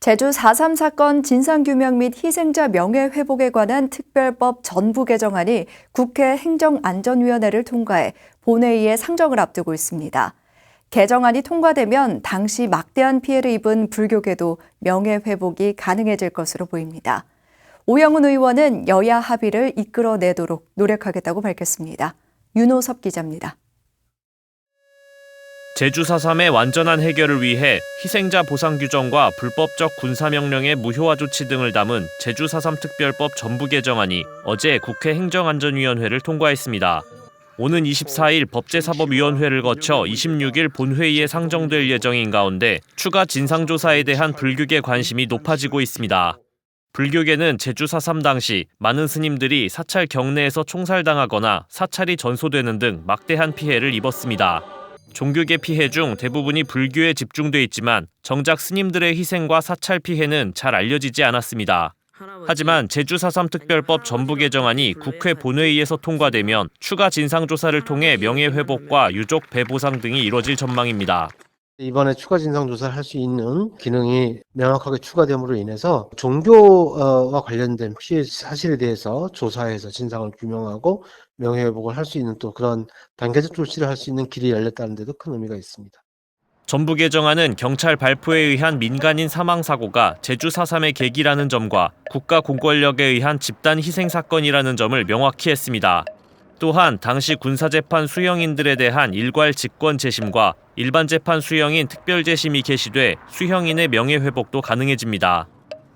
제주 4.3 사건 진상규명 및 희생자 명예회복에 관한 특별법 전부 개정안이 국회 행정안전위원회를 통과해 본회의에 상정을 앞두고 있습니다. 개정안이 통과되면 당시 막대한 피해를 입은 불교계도 명예회복이 가능해질 것으로 보입니다. 오영훈 의원은 여야 합의를 이끌어내도록 노력하겠다고 밝혔습니다. 윤호섭 기자입니다. 제주 4.3의 완전한 해결을 위해 희생자 보상 규정과 불법적 군사명령의 무효화 조치 등을 담은 제주 4.3 특별법 전부 개정안이 어제 국회 행정안전위원회를 통과했습니다. 오는 24일 법제사법위원회를 거쳐 26일 본회의에 상정될 예정인 가운데 추가 진상조사에 대한 불교계 관심이 높아지고 있습니다. 불교계는 제주 4.3 당시 많은 스님들이 사찰 경내에서 총살당하거나 사찰이 전소되는 등 막대한 피해를 입었습니다. 종교계 피해 중 대부분이 불교에 집중돼 있지만 정작 스님들의 희생과 사찰 피해는 잘 알려지지 않았습니다. 하지만 제주 4.3 특별법 전부 개정안이 국회 본회의에서 통과되면 추가 진상조사를 통해 명예회복과 유족 배보상 등이 이뤄질 전망입니다. 이번에 추가 진상조사를 할 수 있는 기능이 명확하게 추가됨으로 인해서 종교와 관련된 피해 사실에 대해서 조사해서 진상을 규명하고 명예회복을 할 수 있는 또 그런 단계적 조치를 할 수 있는 길이 열렸다는 데도 큰 의미가 있습니다. 전부 개정안은 경찰 발포에 의한 민간인 사망사고가 제주 4.3의 계기라는 점과 국가 공권력에 의한 집단 희생 사건이라는 점을 명확히 했습니다. 또한 당시 군사재판 수형인들에 대한 일괄 직권 재심과 일반 재판 수형인 특별재심이 개시돼 수형인의 명예회복도 가능해집니다.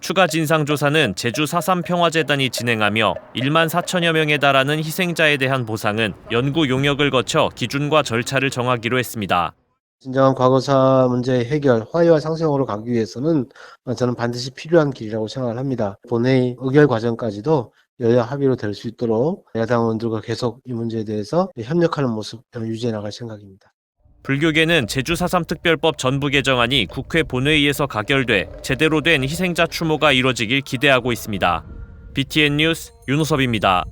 추가 진상조사는 제주 4.3 평화재단이 진행하며 1만 4천여 명에 달하는 희생자에 대한 보상은 연구 용역을 거쳐 기준과 절차를 정하기로 했습니다. 진정한 과거사 문제 해결, 화해와 상생으로 가기 위해서는 저는 반드시 필요한 길이라고 생각을 합니다. 본회의 의결 과정까지도 여야 합의로 될 수 있도록 야당 의원들과 계속 이 문제에 대해서 협력하는 모습 유지해 나갈 생각입니다. 불교계는 제주 4.3 특별법 전부 개정안이 국회 본회의에서 가결돼 제대로 된 희생자 추모가 이뤄지길 기대하고 있습니다. BTN 뉴스 윤호섭입니다.